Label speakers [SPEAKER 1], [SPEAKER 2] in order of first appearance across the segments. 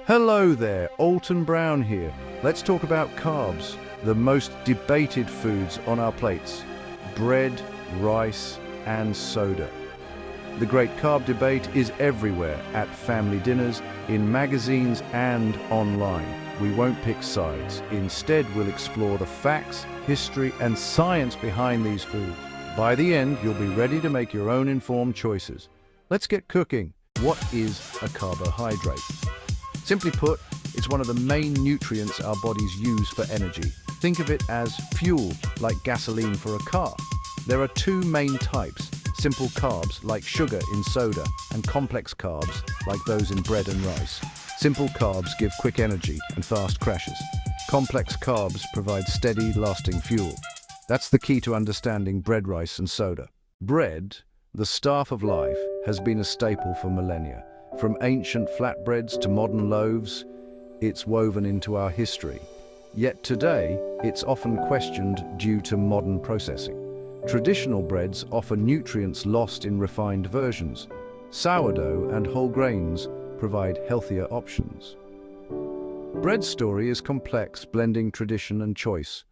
[SPEAKER 1] Hello there, Alton Brown here. Let's talk about carbs, the most debated foods on our plates. Bread, rice, and soda. The great carb debate is everywhere, at family dinners, in magazines, and online. We won't pick sides. Instead, we'll explore the facts, history, and science behind these foods. By the end, you'll be ready to make your own informed choices. Let's get cooking. What is a carbohydrate? Simply put, it's one of the main nutrients our bodies use for energy. Think of it as fuel, like gasoline for a car. There are two main types: simple carbs, like sugar in soda, and complex carbs, like those in bread and rice. Simple carbs give quick energy and fast crashes. Complex carbs provide steady, lasting fuel. That's the key to understanding bread, rice, and soda. Bread, the staff of life, has been a staple for millennia. From ancient flatbreads to modern loaves, it's woven into our history. Yet today, it's often questioned due to modern processing. Traditional breads offer nutrients lost in refined versions. Sourdough and whole grains provide healthier options. Bread's story is complex, blending tradition and choice.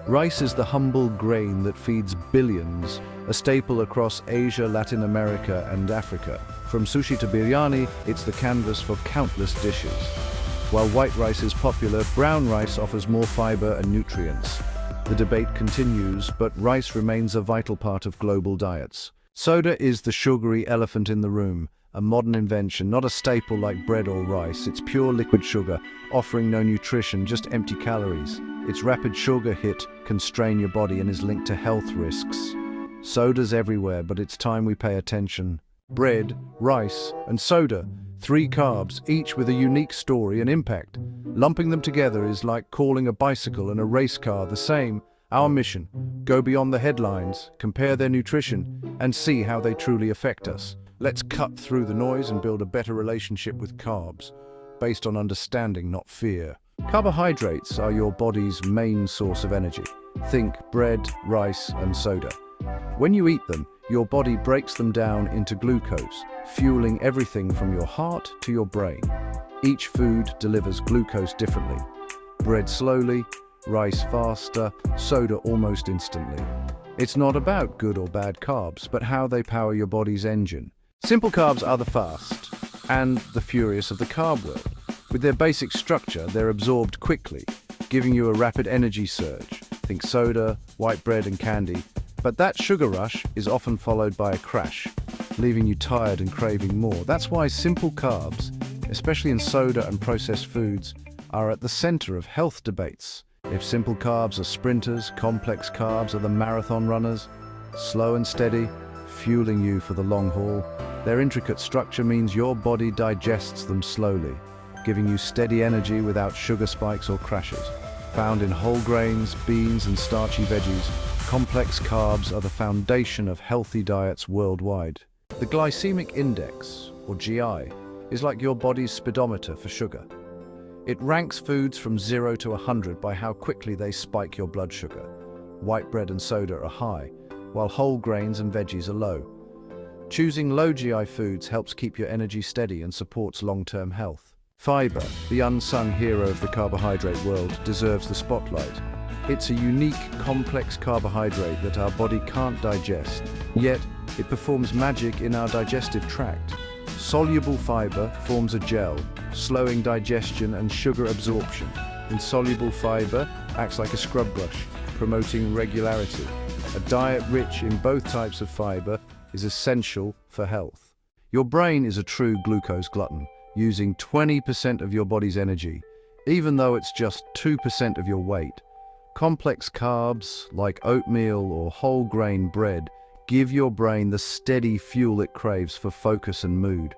[SPEAKER 1] Rice is the humble grain that feeds billions, a staple across Asia, Latin America, and Africa. From sushi to biryani, it's the canvas for countless dishes. While white rice is popular, brown rice offers more fiber and nutrients. The debate continues, but rice remains a vital part of global diets. Soda is the sugary elephant in the room, a modern invention, not a staple like bread or rice. It's pure liquid sugar, offering no nutrition, just empty calories. Its rapid sugar hit can strain your body and is linked to health risks. Soda's everywhere, but it's time we pay attention. Bread, rice, and soda, three carbs, each with a unique story and impact. Lumping them together is like calling a bicycle and a race car the same. Our mission: go beyond the headlines, compare their nutrition, and see how they truly affect us. Let's cut through the noise and build a better relationship with carbs, based on understanding, not fear. Carbohydrates are your body's main source of energy. Think bread, rice, and soda. When you eat them, your body breaks them down into glucose, fueling everything from your heart to your brain. Each food delivers glucose differently. Bread slowly, rice faster, soda almost instantly. It's not about good or bad carbs, but how they power your body's engine. Simple carbs are the fast and the furious of the carb world. With their basic structure, they're absorbed quickly, giving you a rapid energy surge. Think soda, white bread, and candy. But that sugar rush is often followed by a crash, leaving you tired and craving more. That's why simple carbs, especially in soda and processed foods, are at the center of health debates. If simple carbs are sprinters, complex carbs are the marathon runners, slow and steady, fueling you for the long haul. Their intricate structure means your body digests them slowly, giving you steady energy without sugar spikes or crashes. Found in whole grains, beans, and starchy veggies, complex carbs are the foundation of healthy diets worldwide. The glycemic index, or GI, is like your body's speedometer for sugar. It ranks foods from 0 to 100 by how quickly they spike your blood sugar. White bread and soda are high, while whole grains and veggies are low. Choosing low GI foods helps keep your energy steady and supports long-term health. Fiber, the unsung hero of the carbohydrate world, deserves the spotlight. It's a unique, complex carbohydrate that our body can't digest, yet it performs magic in our digestive tract. Soluble fiber forms a gel, slowing digestion and sugar absorption. Insoluble fiber acts like a scrub brush, promoting regularity. A diet rich in both types of fiber is essential for health. Your brain is a true glucose glutton, using 20% of your body's energy, even though it's just 2% of your weight. Complex carbs, like oatmeal or whole grain bread, give your brain the steady fuel it craves for focus and mood.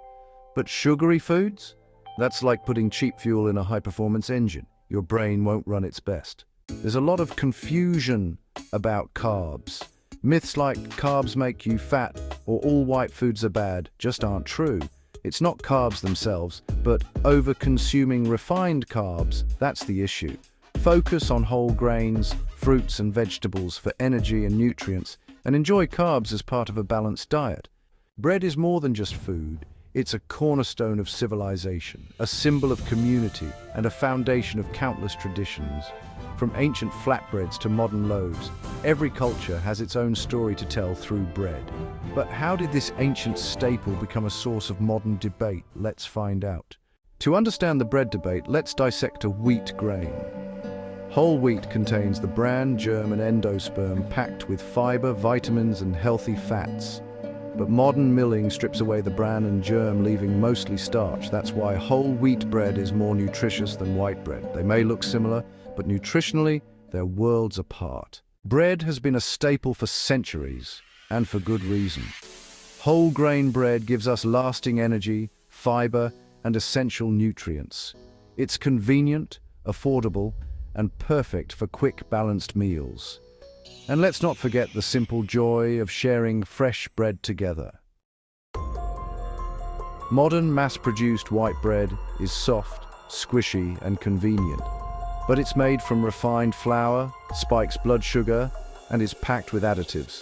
[SPEAKER 1] But sugary foods? That's like putting cheap fuel in a high-performance engine. Your brain won't run its best. There's a lot of confusion about carbs. Myths like carbs make you fat or all white foods are bad just aren't true. It's not carbs themselves, but over-consuming refined carbs, that's the issue. Focus on whole grains, fruits and vegetables for energy and nutrients and enjoy carbs as part of a balanced diet. Bread is more than just food. It's a cornerstone of civilization, a symbol of community, and a foundation of countless traditions. From ancient flatbreads to modern loaves, every culture has its own story to tell through bread. But how did this ancient staple become a source of modern debate? Let's find out. To understand the bread debate, let's dissect a wheat grain. Whole wheat contains the bran, germ, and endosperm packed with fiber, vitamins, and healthy fats. But modern milling strips away the bran and germ, leaving mostly starch. That's why whole wheat bread is more nutritious than white bread. They may look similar, but nutritionally, they're worlds apart. Bread has been a staple for centuries, and for good reason. Whole grain bread gives us lasting energy, fiber, and essential nutrients. It's convenient, affordable, and perfect for quick, balanced meals. And let's not forget the simple joy of sharing fresh bread together. Modern, mass-produced white bread is soft, squishy, and convenient. But it's made from refined flour, spikes blood sugar, and is packed with additives.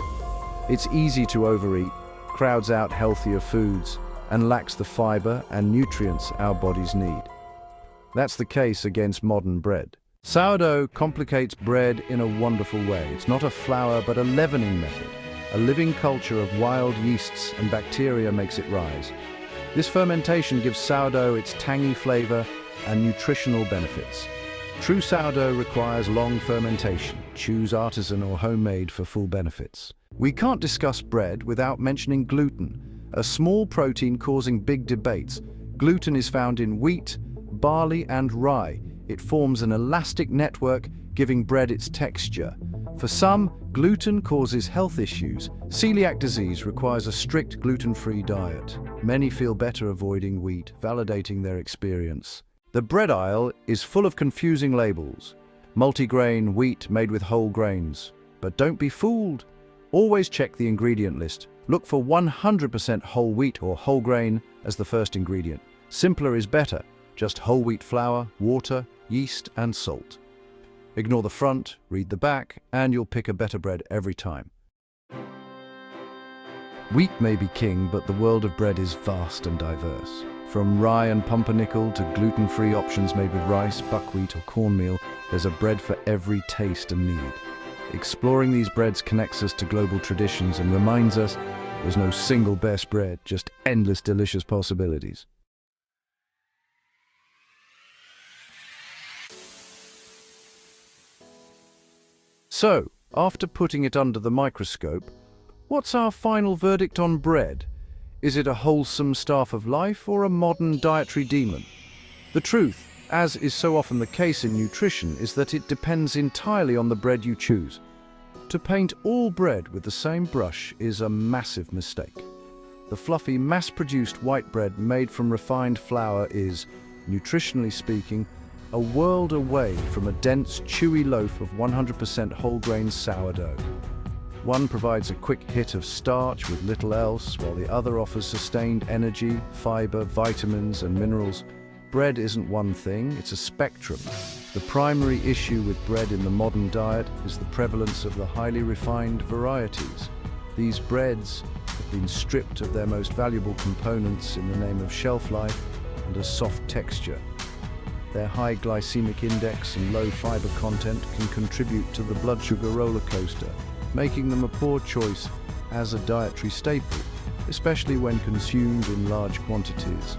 [SPEAKER 1] It's easy to overeat, crowds out healthier foods, and lacks the fiber and nutrients our bodies need. That's the case against modern bread. Sourdough complicates bread in a wonderful way. It's not a flour, but a leavening method. A living culture of wild yeasts and bacteria makes it rise. This fermentation gives sourdough its tangy flavor and nutritional benefits. True sourdough requires long fermentation. Choose artisan or homemade for full benefits. We can't discuss bread without mentioning gluten, a small protein causing big debates. Gluten is found in wheat, barley, and rye. It forms an elastic network, giving bread its texture. For some, gluten causes health issues. Celiac disease requires a strict gluten-free diet. Many feel better avoiding wheat, validating their experience. The bread aisle is full of confusing labels. Multigrain wheat made with whole grains. But don't be fooled. Always check the ingredient list. Look for 100% whole wheat or whole grain as the first ingredient. Simpler is better. Just whole wheat flour, water, yeast, and salt. Ignore the front, read the back, and you'll pick a better bread every time. Wheat may be king, but the world of bread is vast and diverse. From rye and pumpernickel to gluten-free options made with rice, buckwheat, or cornmeal, there's a bread for every taste and need. Exploring these breads connects us to global traditions and reminds us there's no single best bread, just endless delicious possibilities. So, after putting it under the microscope, what's our final verdict on bread? Is it a wholesome staff of life or a modern dietary demon? The truth, as is so often the case in nutrition, is that it depends entirely on the bread you choose. To paint all bread with the same brush is a massive mistake. The fluffy, mass-produced white bread made from refined flour is, nutritionally speaking, a world away from a dense, chewy loaf of 100% whole-grain sourdough. One provides a quick hit of starch with little else, while the other offers sustained energy, fiber, vitamins, and minerals. Bread isn't one thing, it's a spectrum. The primary issue with bread in the modern diet is the prevalence of the highly refined varieties. These breads have been stripped of their most valuable components in the name of shelf life and a soft texture. Their high glycemic index and low fiber content can contribute to the blood sugar roller coaster, making them a poor choice as a dietary staple, especially when consumed in large quantities.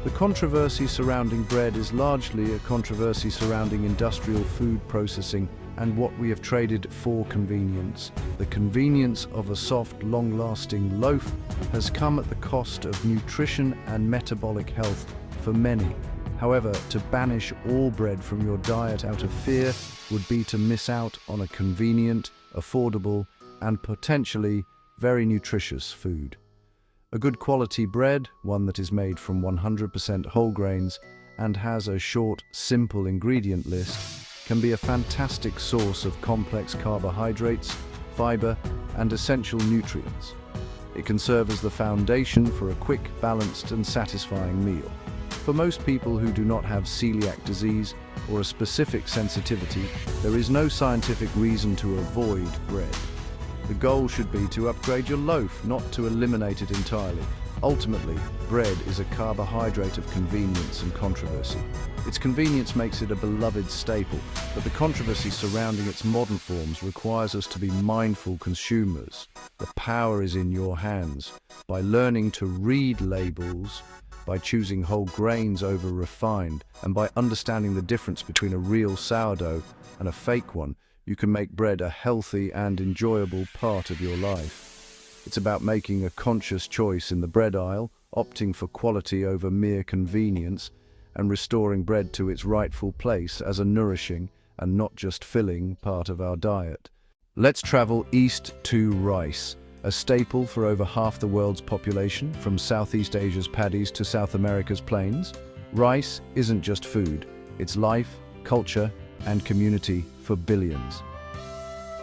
[SPEAKER 1] The controversy surrounding bread is largely a controversy surrounding industrial food processing and what we have traded for convenience. The convenience of a soft, long-lasting loaf has come at the cost of nutrition and metabolic health for many. However, to banish all bread from your diet out of fear would be to miss out on a convenient, affordable, and potentially very nutritious food. A good quality bread, one that is made from 100% whole grains and has a short, simple ingredient list, can be a fantastic source of complex carbohydrates, fiber, and essential nutrients. It can serve as the foundation for a quick, balanced, and satisfying meal. For most people who do not have celiac disease or a specific sensitivity, there is no scientific reason to avoid bread. The goal should be to upgrade your loaf, not to eliminate it entirely. Ultimately, bread is a carbohydrate of convenience and controversy. Its convenience makes it a beloved staple, but the controversy surrounding its modern forms requires us to be mindful consumers. The power is in your hands. By learning to read labels, by choosing whole grains over refined, and by understanding the difference between a real sourdough and a fake one, you can make bread a healthy and enjoyable part of your life. It's about making a conscious choice in the bread aisle, opting for quality over mere convenience, and restoring bread to its rightful place as a nourishing and not just filling part of our diet. Let's travel east to rice, a staple for over half the world's population, from Southeast Asia's paddies to South America's plains. Rice isn't just food, it's life, culture, and community for billions.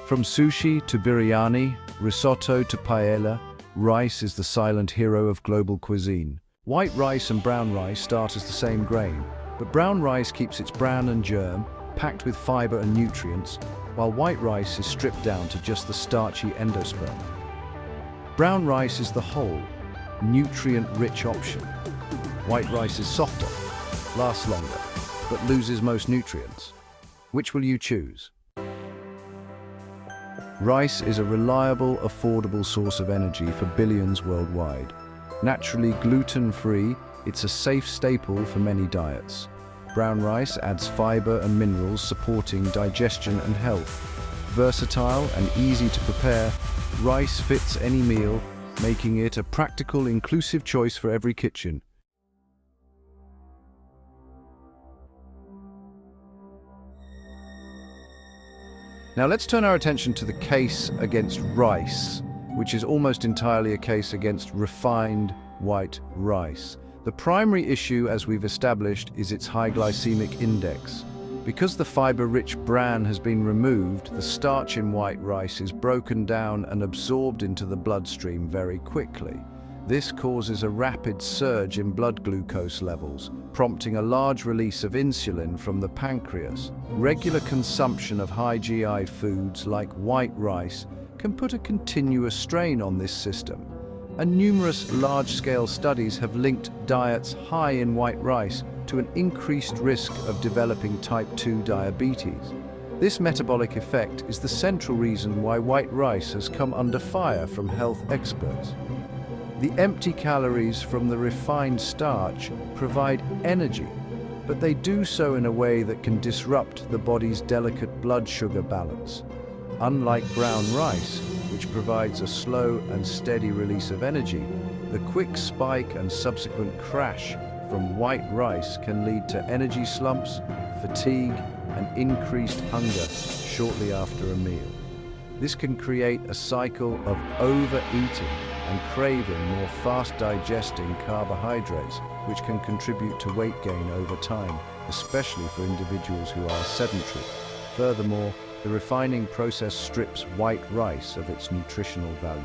[SPEAKER 1] From sushi to biryani, risotto to paella, rice is the silent hero of global cuisine. White rice and brown rice start as the same grain, but brown rice keeps its bran and germ, packed with fiber and nutrients, while white rice is stripped down to just the starchy endosperm. Brown rice is the whole, nutrient-rich option. White rice is softer, lasts longer, but loses most nutrients. Which will you choose? Rice is a reliable, affordable source of energy for billions worldwide. Naturally gluten-free, it's a safe staple for many diets. Brown rice adds fiber and minerals supporting digestion and health. Versatile and easy to prepare, rice fits any meal, making it a practical, inclusive choice for every kitchen. Now let's turn our attention to the case against rice, which is almost entirely a case against refined white rice. The primary issue, as we've established, is its high glycemic index. Because the fiber-rich bran has been removed, the starch in white rice is broken down and absorbed into the bloodstream very quickly. This causes a rapid surge in blood glucose levels, prompting a large release of insulin from the pancreas. Regular consumption of high GI foods like white rice can put a continuous strain on this system, and numerous large-scale studies have linked diets high in white rice to an increased risk of developing type 2 diabetes. This metabolic effect is the central reason why white rice has come under fire from health experts. The empty calories from the refined starch provide energy, but they do so in a way that can disrupt the body's delicate blood sugar balance. Unlike brown rice, which provides a slow and steady release of energy, the quick spike and subsequent crash from white rice can lead to energy slumps, fatigue, and increased hunger shortly after a meal. This can create a cycle of overeating and craving more fast-digesting carbohydrates, which can contribute to weight gain over time, especially for individuals who are sedentary. Furthermore, the refining process strips white rice of its nutritional value.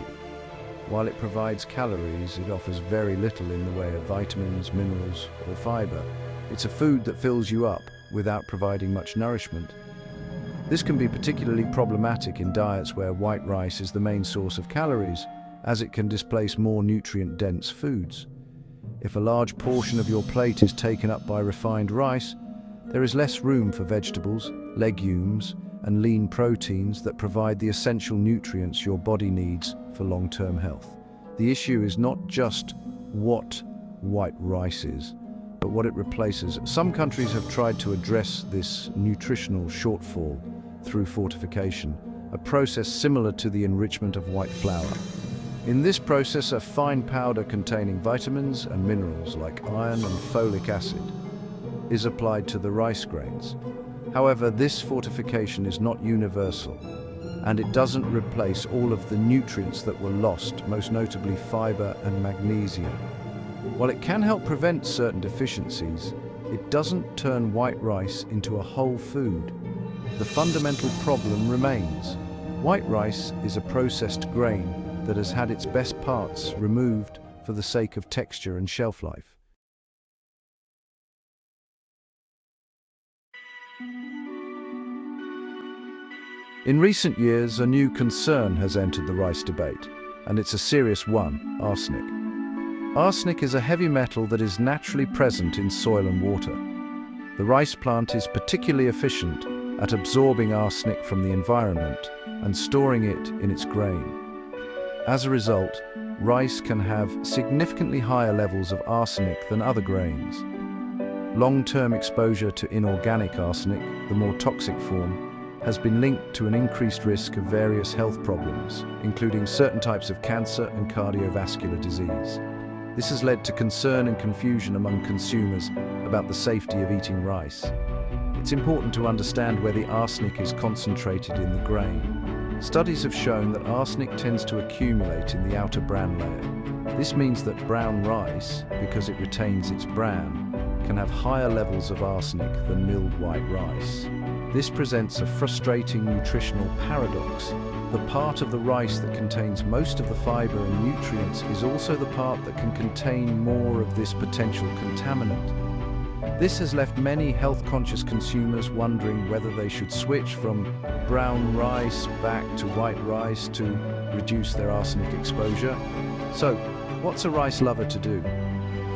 [SPEAKER 1] While it provides calories, it offers very little in the way of vitamins, minerals, or fiber. It's a food that fills you up without providing much nourishment. This can be particularly problematic in diets where white rice is the main source of calories, as it can displace more nutrient-dense foods. If a large portion of your plate is taken up by refined rice, there is less room for vegetables, legumes, and lean proteins that provide the essential nutrients your body needs for long-term health. The issue is not just what white rice is, but what it replaces. Some countries have tried to address this nutritional shortfall through fortification, a process similar to the enrichment of white flour. In this process, a fine powder containing vitamins and minerals like iron and folic acid is applied to the rice grains. However, this fortification is not universal, and it doesn't replace all of the nutrients that were lost, most notably fiber and magnesium. While it can help prevent certain deficiencies, it doesn't turn white rice into a whole food. The fundamental problem remains. White rice is a processed grain that has had its best parts removed for the sake of texture and shelf life. In recent years, a new concern has entered the rice debate, and it's a serious one: arsenic. Arsenic is a heavy metal that is naturally present in soil and water. The rice plant is particularly efficient at absorbing arsenic from the environment and storing it in its grain. As a result, rice can have significantly higher levels of arsenic than other grains. Long-term exposure to inorganic arsenic, the more toxic form, has been linked to an increased risk of various health problems, including certain types of cancer and cardiovascular disease. This has led to concern and confusion among consumers about the safety of eating rice. It's important to understand where the arsenic is concentrated in the grain. Studies have shown that arsenic tends to accumulate in the outer bran layer. This means that brown rice, because it retains its bran, can have higher levels of arsenic than milled white rice. This presents a frustrating nutritional paradox. The part of the rice that contains most of the fiber and nutrients is also the part that can contain more of this potential contaminant. This has left many health-conscious consumers wondering whether they should switch from brown rice back to white rice to reduce their arsenic exposure. So, what's a rice lover to do?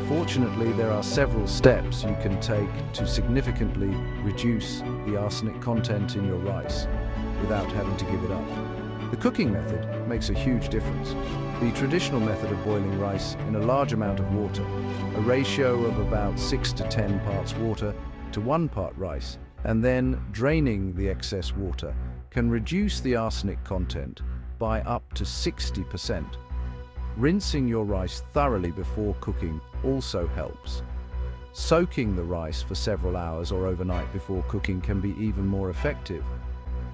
[SPEAKER 1] Fortunately, there are several steps you can take to significantly reduce the arsenic content in your rice without having to give it up. The cooking method makes a huge difference. The traditional method of boiling rice in a large amount of water, a ratio of about 6 to 10 parts water to 1 part rice, and then draining the excess water, can reduce the arsenic content by up to 60%. Rinsing your rice thoroughly before cooking also helps. Soaking the rice for several hours or overnight before cooking can be even more effective.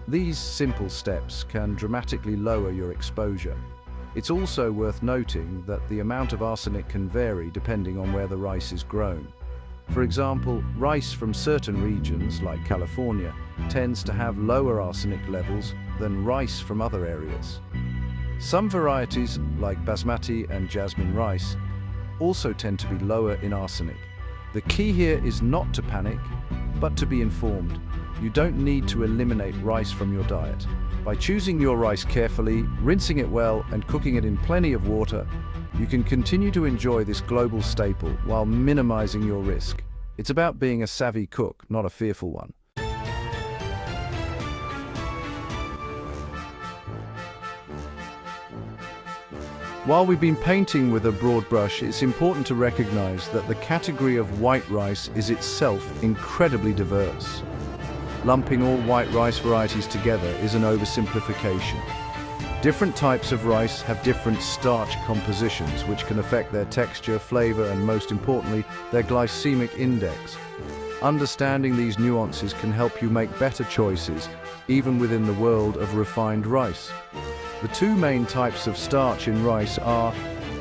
[SPEAKER 1] These simple steps can dramatically lower your exposure. It's also worth noting that the amount of arsenic can vary depending on where the rice is grown. For example, rice from certain regions, like California, tends to have lower arsenic levels than rice from other areas. Some varieties, like basmati and jasmine rice, also tend to be lower in arsenic. The key here is not to panic, but to be informed. You don't need to eliminate rice from your diet. By choosing your rice carefully, rinsing it well, and cooking it in plenty of water, you can continue to enjoy this global staple while minimizing your risk. It's about being a savvy cook, not a fearful one. While we've been painting with a broad brush, it's important to recognize that the category of white rice is itself incredibly diverse. Lumping all white rice varieties together is an oversimplification. Different types of rice have different starch compositions, which can affect their texture, flavor, and most importantly, their glycemic index. Understanding these nuances can help you make better choices, even within the world of refined rice. The two main types of starch in rice are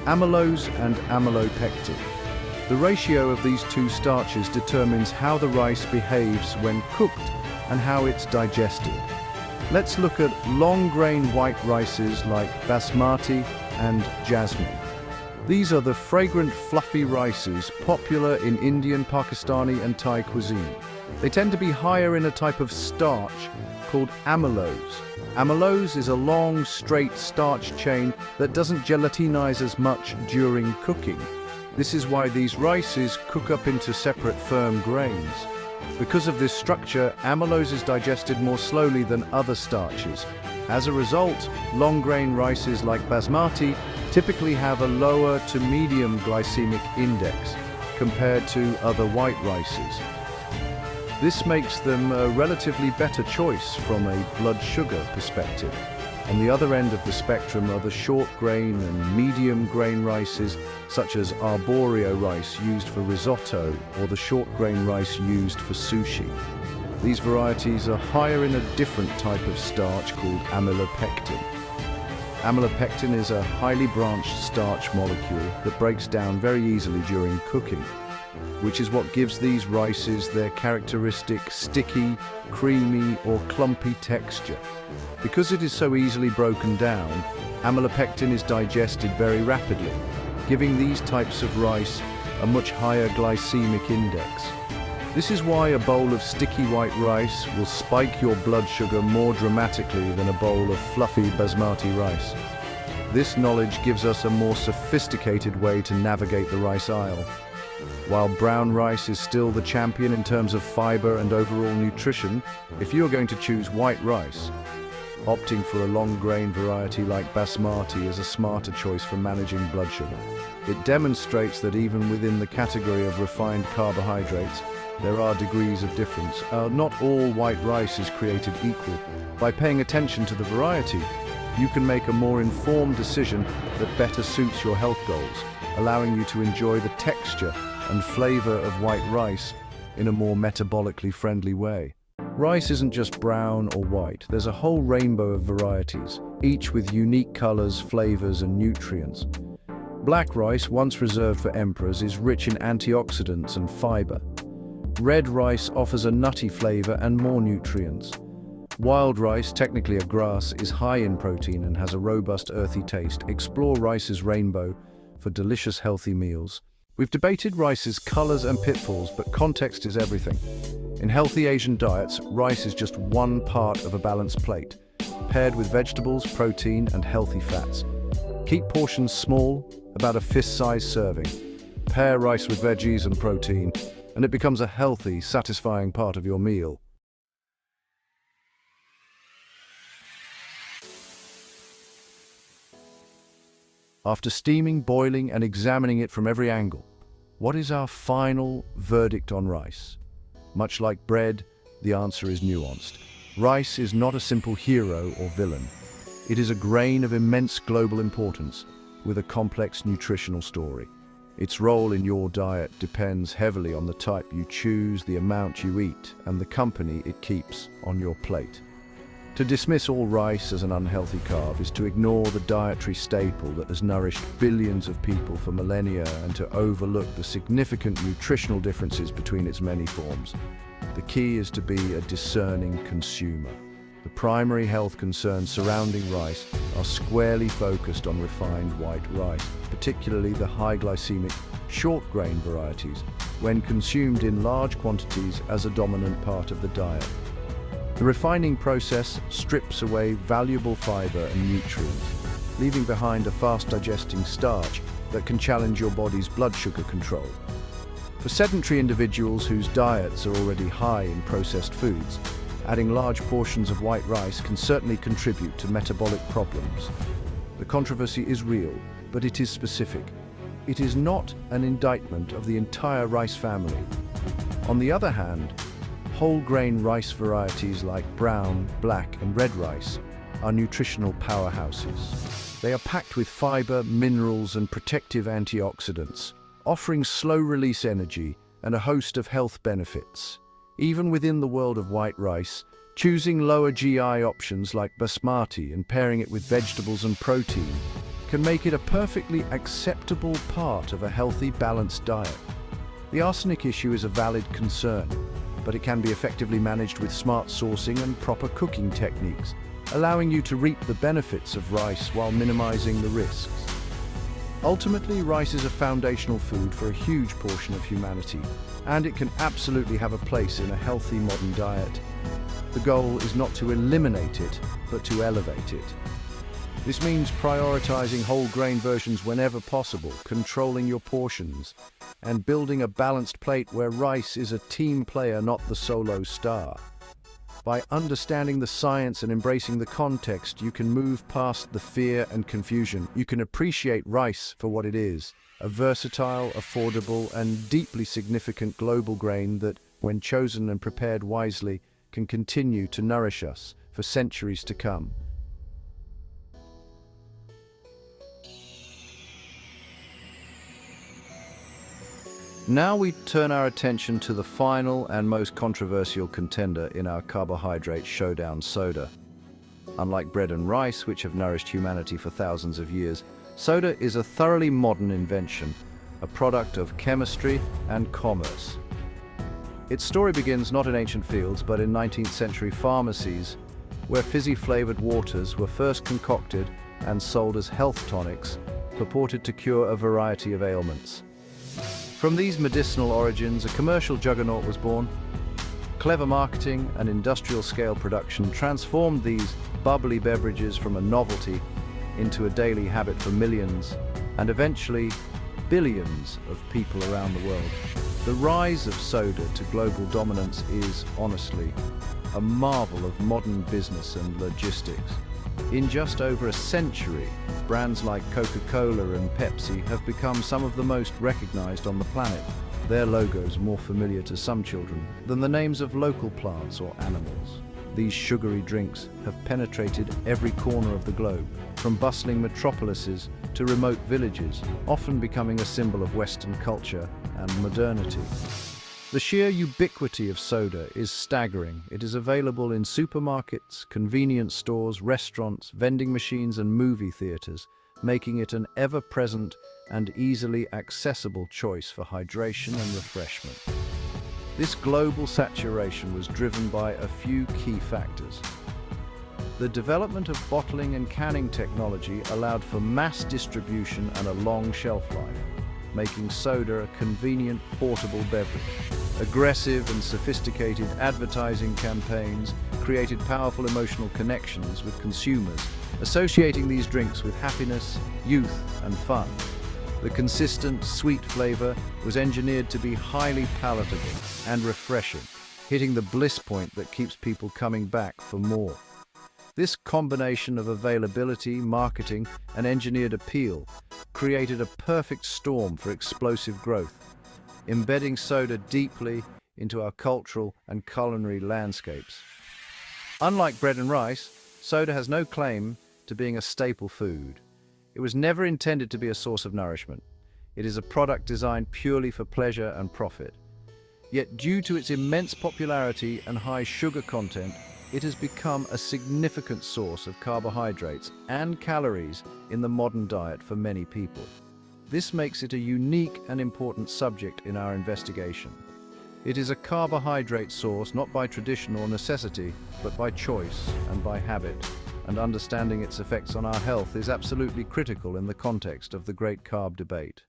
[SPEAKER 1] amylose and amylopectin. The ratio of these two starches determines how the rice behaves when cooked and how it's digested. Let's look at long-grain white rices like basmati and jasmine. These are the fragrant, fluffy rices popular in Indian, Pakistani, and Thai cuisine. They tend to be higher in a type of starch called amylose. Amylose is a long, straight starch chain that doesn't gelatinize as much during cooking. This is why these rices cook up into separate firm grains. Because of this structure, amylose is digested more slowly than other starches. As a result, long-grain rices like basmati typically have a lower to medium glycemic index compared to other white rices. This makes them a relatively better choice from a blood sugar perspective. On the other end of the spectrum are the short grain and medium grain rices, such as arborio rice used for risotto or the short grain rice used for sushi. These varieties are higher in a different type of starch called amylopectin. Amylopectin is a highly branched starch molecule that breaks down very easily during cooking, which is what gives these rices their characteristic sticky, creamy, or clumpy texture. Because it is so easily broken down, amylopectin is digested very rapidly, giving these types of rice a much higher glycemic index. This is why a bowl of sticky white rice will spike your blood sugar more dramatically than a bowl of fluffy basmati rice. This knowledge gives us a more sophisticated way to navigate the rice aisle. While brown rice is still the champion in terms of fiber and overall nutrition, if you are going to choose white rice, opting for a long-grain variety like basmati is a smarter choice for managing blood sugar. It demonstrates that even within the category of refined carbohydrates, there are degrees of difference. Not all white rice is created equal. By paying attention to the variety, you can make a more informed decision that better suits your health goals, allowing you to enjoy the texture and flavor of white rice in a more metabolically friendly way. Rice isn't just brown or white. There's a whole rainbow of varieties, each with unique colors, flavors, and nutrients. Black rice, once reserved for emperors, is rich in antioxidants and fiber. Red rice offers a nutty flavor and more nutrients. Wild rice, technically a grass, is high in protein and has a robust earthy taste. Explore rice's rainbow for delicious healthy meals. We've debated rice's colors and pitfalls, but context is everything. In healthy Asian diets, rice is just one part of a balanced plate, paired with vegetables, protein, and healthy fats. Keep portions small, about a fist-sized serving. Pair rice with veggies and protein, and it becomes a healthy, satisfying part of your meal. After steaming, boiling, and examining it from every angle, what is our final verdict on rice? Much like bread, the answer is nuanced. Rice is not a simple hero or villain. It is a grain of immense global importance, with a complex nutritional story. Its role in your diet depends heavily on the type you choose, the amount you eat, and the company it keeps on your plate. To dismiss all rice as an unhealthy carb is to ignore the dietary staple that has nourished billions of people for millennia and to overlook the significant nutritional differences between its many forms. The key is to be a discerning consumer. The primary health concerns surrounding rice are squarely focused on refined white rice, particularly the high glycemic, short-grain varieties, when consumed in large quantities as a dominant part of the diet. The refining process strips away valuable fiber and nutrients, leaving behind a fast-digesting starch that can challenge your body's blood sugar control. For sedentary individuals whose diets are already high in processed foods, adding large portions of white rice can certainly contribute to metabolic problems. The controversy is real, but it is specific. It is not an indictment of the entire rice family. On the other hand, whole-grain rice varieties like brown, black, and red rice are nutritional powerhouses. They are packed with fiber, minerals, and protective antioxidants, offering slow-release energy and a host of health benefits. Even within the world of white rice, choosing lower GI options like basmati and pairing it with vegetables and protein can make it a perfectly acceptable part of a healthy, balanced diet. The arsenic issue is a valid concern, but it can be effectively managed with smart sourcing and proper cooking techniques, allowing you to reap the benefits of rice while minimizing the risks. Ultimately, rice is a foundational food for a huge portion of humanity, and it can absolutely have a place in a healthy modern diet. The goal is not to eliminate it, but to elevate it. This means prioritizing whole grain versions whenever possible, controlling your portions, and building a balanced plate where rice is a team player, not the solo star. By understanding the science and embracing the context, you can move past the fear and confusion. You can appreciate rice for what it is, a versatile, affordable, and deeply significant global grain that, when chosen and prepared wisely, can continue to nourish us for centuries to come. Now we turn our attention to the final and most controversial contender in our carbohydrate showdown: soda. Unlike bread and rice, which have nourished humanity for thousands of years, soda is a thoroughly modern invention, a product of chemistry and commerce. Its story begins not in ancient fields, but in 19th century pharmacies, where fizzy-flavored waters were first concocted and sold as health tonics, purported to cure a variety of ailments. From these medicinal origins, a commercial juggernaut was born. Clever marketing and industrial-scale production transformed these bubbly beverages from a novelty into a daily habit for millions, and eventually billions of people around the world. The rise of soda to global dominance is, honestly, a marvel of modern business and logistics. In just over a century, brands like Coca-Cola and Pepsi have become some of the most recognized on the planet. Their logos more familiar to some children than the names of local plants or animals. These sugary drinks have penetrated every corner of the globe, from bustling metropolises to remote villages, often becoming a symbol of Western culture and modernity. The sheer ubiquity of soda is staggering. It is available in supermarkets, convenience stores, restaurants, vending machines, and movie theaters, making it an ever-present and easily accessible choice for hydration and refreshment. This global saturation was driven by a few key factors. The development of bottling and canning technology allowed for mass distribution and a long shelf life, making soda a convenient, portable beverage. Aggressive and sophisticated advertising campaigns created powerful emotional connections with consumers, associating these drinks with happiness, youth, and fun. The consistent, sweet flavor was engineered to be highly palatable and refreshing, hitting the bliss point that keeps people coming back for more. This combination of availability, marketing, and engineered appeal created a perfect storm for explosive growth, embedding soda deeply into our cultural and culinary landscapes. Unlike bread and rice, soda has no claim to being a staple food. It was never intended to be a source of nourishment. It is a product designed purely for pleasure and profit. Yet due to its immense popularity and high sugar content, it has become a significant source of carbohydrates and calories in the modern diet for many people. This makes it a unique and important subject in our investigation. It is a carbohydrate source not by tradition or necessity, but by choice and by habit, and understanding its effects on our health is absolutely critical in the context of the great carb debate.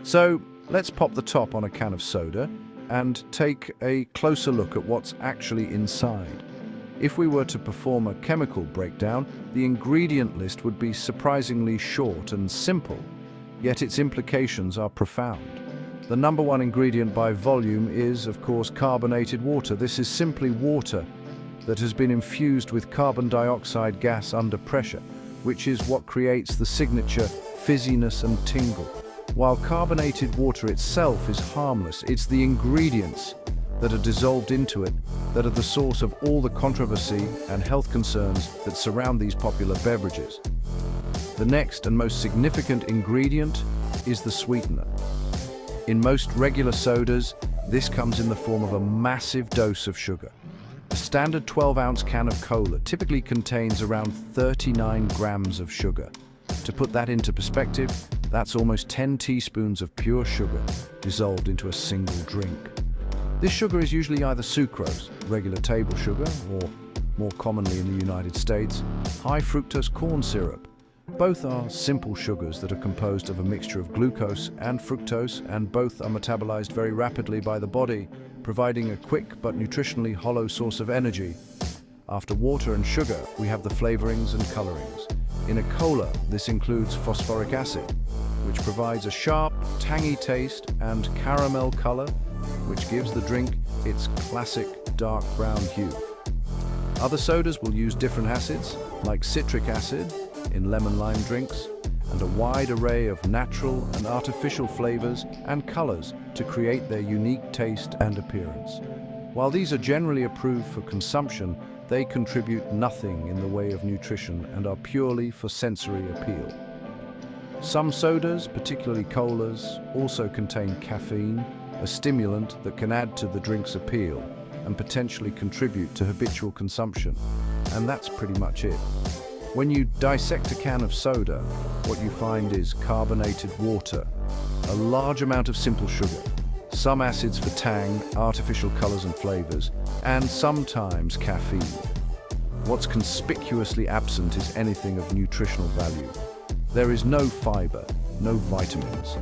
[SPEAKER 1] So, let's pop the top on a can of soda and take a closer look at what's actually inside. If we were to perform a chemical breakdown, the ingredient list would be surprisingly short and simple, yet its implications are profound. The number one ingredient by volume is, of course, carbonated water. This is simply water that has been infused with carbon dioxide gas under pressure, which is what creates the signature fizziness and tingle. While carbonated water itself is harmless, it's the ingredients that are dissolved into it that are the source of all the controversy and health concerns that surround these popular beverages. The next and most significant ingredient is the sweetener. In most regular sodas, this comes in the form of a massive dose of sugar. A standard 12-ounce can of cola typically contains around 39 grams of sugar. To put that into perspective, that's almost 10 teaspoons of pure sugar dissolved into a single drink. This sugar is usually either sucrose, regular table sugar, or more commonly in the United States, high fructose corn syrup. Both are simple sugars that are composed of a mixture of glucose and fructose, and both are metabolized very rapidly by the body, providing a quick but nutritionally hollow source of energy. After water and sugar, we have the flavorings and colorings. In a cola, this includes phosphoric acid, which provides a sharp, tangy taste, and caramel color, which gives the drink its classic dark brown hue. Other sodas will use different acids, like citric acid in lemon-lime drinks, and a wide array of natural and artificial flavors and colors to create their unique taste and appearance. While these are generally approved for consumption, they contribute nothing in the way of nutrition and are purely for sensory appeal. Some sodas, particularly colas, also contain caffeine, a stimulant that can add to the drink's appeal and potentially contribute to habitual consumption. And that's pretty much it. When you dissect a can of soda, what you find is carbonated water, a large amount of simple sugar, some acids for tang, artificial colors and flavors, and sometimes caffeine. What's conspicuously absent is anything of nutritional value. There is no fiber, no vitamins,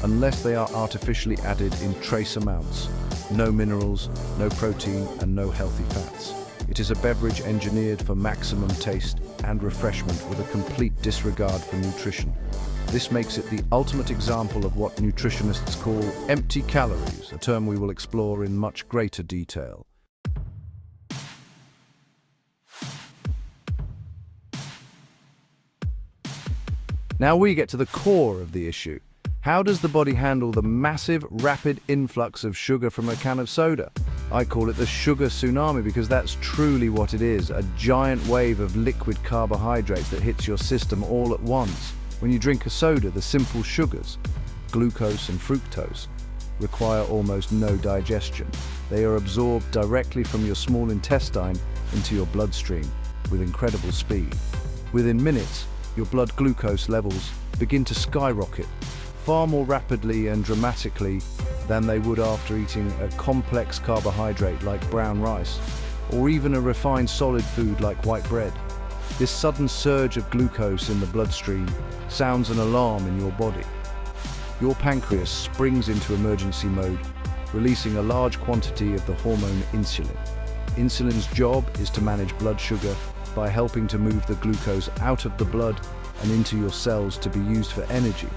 [SPEAKER 1] unless they are artificially added in trace amounts, no minerals, no protein, and no healthy fats. It is a beverage engineered for maximum taste and refreshment with a complete disregard for nutrition. This makes it the ultimate example of what nutritionists call empty calories, a term we will explore in much greater detail. Now we get to the core of the issue. How does the body handle the massive, rapid influx of sugar from a can of soda? I call it the sugar tsunami because that's truly what it is, a giant wave of liquid carbohydrates that hits your system all at once. When you drink a soda, the simple sugars, glucose and fructose, require almost no digestion. They are absorbed directly from your small intestine into your bloodstream with incredible speed. Within minutes, your blood glucose levels begin to skyrocket, far more rapidly and dramatically than they would after eating a complex carbohydrate like brown rice, or even a refined solid food like white bread. This sudden surge of glucose in the bloodstream sounds an alarm in your body. Your pancreas springs into emergency mode, releasing a large quantity of the hormone insulin. Insulin's job is to manage blood sugar by helping to move the glucose out of the blood and into your cells to be used for energy.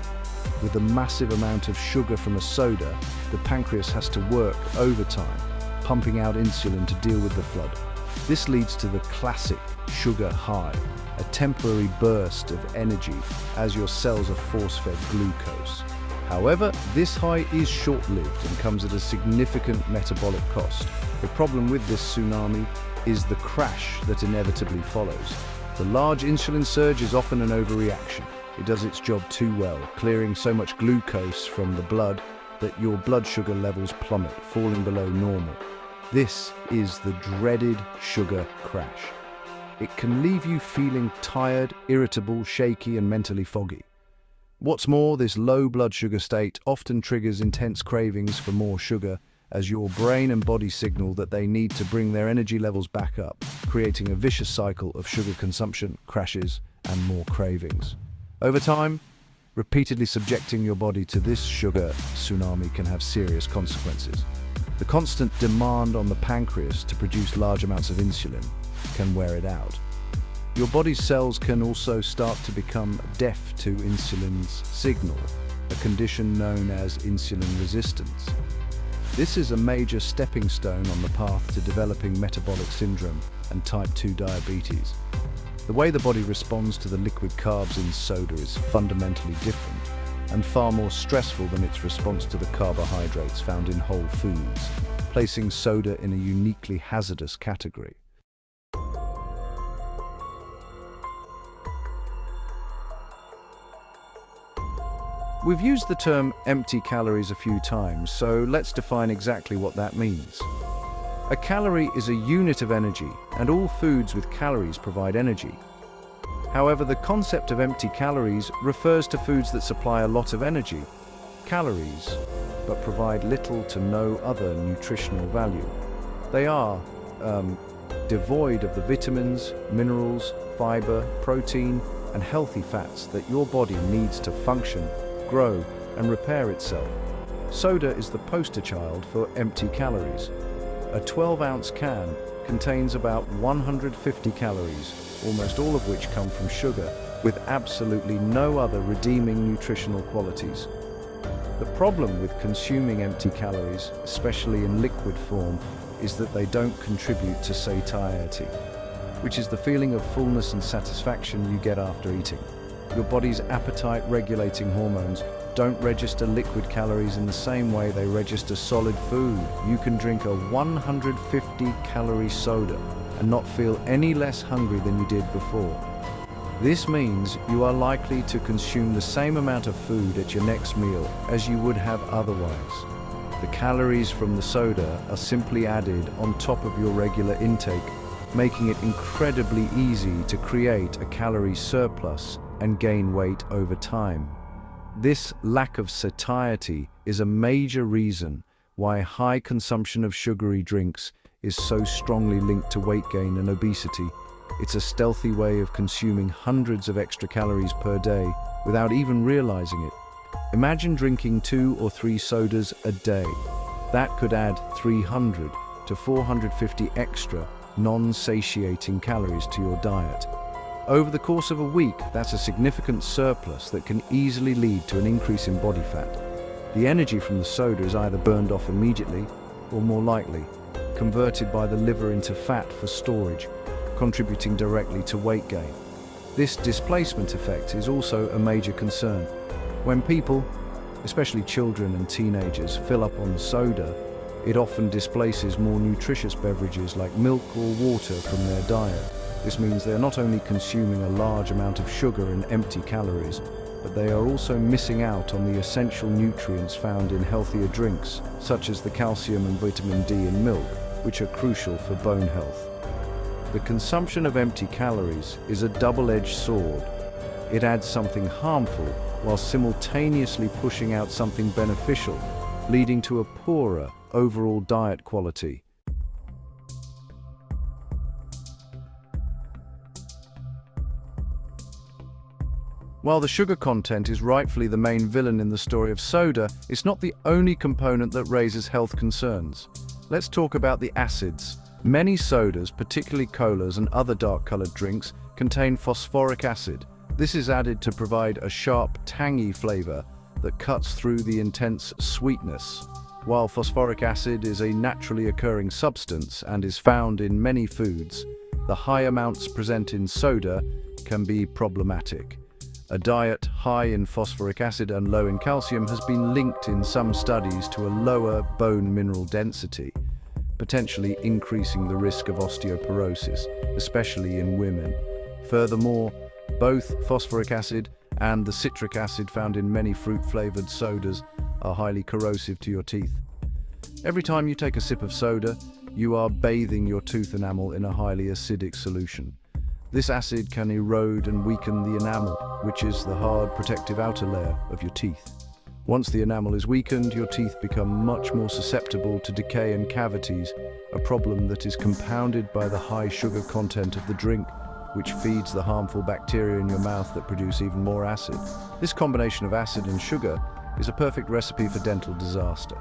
[SPEAKER 1] With a massive amount of sugar from a soda, the pancreas has to work overtime, pumping out insulin to deal with the flood. This leads to the classic sugar high, a temporary burst of energy as your cells are force-fed glucose. However, this high is short-lived and comes at a significant metabolic cost. The problem with this tsunami is the crash that inevitably follows. The large insulin surge is often an overreaction. It does its job too well, clearing so much glucose from the blood that your blood sugar levels plummet, falling below normal. This is the dreaded sugar crash. It can leave you feeling tired, irritable, shaky, and mentally foggy. What's more, this low blood sugar state often triggers intense cravings for more sugar as your brain and body signal that they need to bring their energy levels back up, creating a vicious cycle of sugar consumption, crashes, and more cravings. Over time, repeatedly subjecting your body to this sugar tsunami can have serious consequences. The constant demand on the pancreas to produce large amounts of insulin can wear it out. Your body's cells can also start to become deaf to insulin's signal, a condition known as insulin resistance. This is a major stepping stone on the path to developing metabolic syndrome and type 2 diabetes. The way the body responds to the liquid carbs in soda is fundamentally different and far more stressful than its response to the carbohydrates found in whole foods, placing soda in a uniquely hazardous category. We've used the term empty calories a few times, so let's define exactly what that means. A calorie is a unit of energy, and all foods with calories provide energy. However, the concept of empty calories refers to foods that supply a lot of energy, calories, but provide little to no other nutritional value. They are devoid of the vitamins, minerals, fiber, protein, and healthy fats that your body needs to function, grow, and repair itself. Soda is the poster child for empty calories. A 12-ounce can contains about 150 calories, almost all of which come from sugar, with absolutely no other redeeming nutritional qualities. The problem with consuming empty calories, especially in liquid form, is that they don't contribute to satiety, which is the feeling of fullness and satisfaction you get after eating. Your body's appetite-regulating hormones don't register liquid calories in the same way they register solid food. You can drink a 150-calorie soda and not feel any less hungry than you did before. This means you are likely to consume the same amount of food at your next meal as you would have otherwise. The calories from the soda are simply added on top of your regular intake, making it incredibly easy to create a calorie surplus and gain weight over time. This lack of satiety is a major reason why high consumption of sugary drinks is so strongly linked to weight gain and obesity, It's a stealthy way of consuming hundreds of extra calories per day without even realizing it. Imagine drinking 2 or 3 sodas a day. That could add 300 to 450 extra non-satiating calories to your diet. Over the course of a week, that's a significant surplus that can easily lead to an increase in body fat. The energy from the soda is either burned off immediately or, more likely, converted by the liver into fat for storage, contributing directly to weight gain. This displacement effect is also a major concern. When people, especially children and teenagers, fill up on soda, it often displaces more nutritious beverages like milk or water from their diet. This means they are not only consuming a large amount of sugar and empty calories, but they are also missing out on the essential nutrients found in healthier drinks, such as the calcium and vitamin D in milk, which are crucial for bone health. The consumption of empty calories is a double-edged sword. It adds something harmful while simultaneously pushing out something beneficial, leading to a poorer overall diet quality. While the sugar content is rightfully the main villain in the story of soda, it's not the only component that raises health concerns. Let's talk about the acids. Many sodas, particularly colas and other dark-colored drinks, contain phosphoric acid. This is added to provide a sharp, tangy flavor that cuts through the intense sweetness. While phosphoric acid is a naturally occurring substance and is found in many foods, the high amounts present in soda can be problematic. A diet high in phosphoric acid and low in calcium has been linked in some studies to a lower bone mineral density, potentially increasing the risk of osteoporosis, especially in women. Furthermore, both phosphoric acid and the citric acid found in many fruit-flavored sodas are highly corrosive to your teeth. Every time you take a sip of soda, you are bathing your tooth enamel in a highly acidic solution. This acid can erode and weaken the enamel, which is the hard protective outer layer of your teeth. Once the enamel is weakened, your teeth become much more susceptible to decay and cavities, a problem that is compounded by the high sugar content of the drink, which feeds the harmful bacteria in your mouth that produce even more acid. This combination of acid and sugar is a perfect recipe for dental disaster.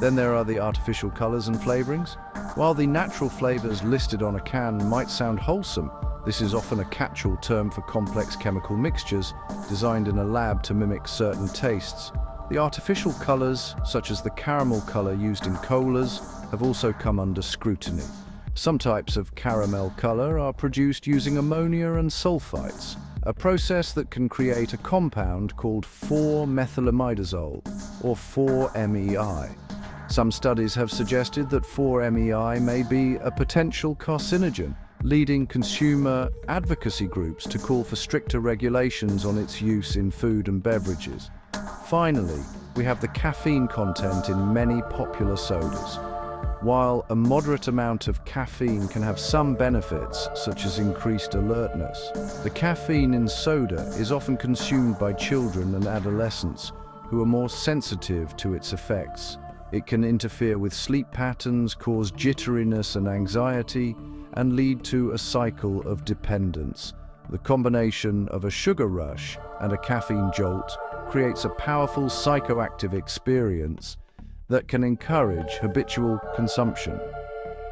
[SPEAKER 1] Then there are the artificial colors and flavorings. While the natural flavors listed on a can might sound wholesome, this is often a catch-all term for complex chemical mixtures designed in a lab to mimic certain tastes. The artificial colors, such as the caramel color used in colas, have also come under scrutiny. Some types of caramel color are produced using ammonia and sulfites, a process that can create a compound called 4-methylamidazole, or 4-MEI. Some studies have suggested that 4-MEI may be a potential carcinogen, leading consumer advocacy groups to call for stricter regulations on its use in food and beverages. Finally, we have the caffeine content in many popular sodas. While a moderate amount of caffeine can have some benefits, such as increased alertness, the caffeine in soda is often consumed by children and adolescents who are more sensitive to its effects. It can interfere with sleep patterns, cause jitteriness and anxiety, and lead to a cycle of dependence. The combination of a sugar rush and a caffeine jolt creates a powerful psychoactive experience that can encourage habitual consumption.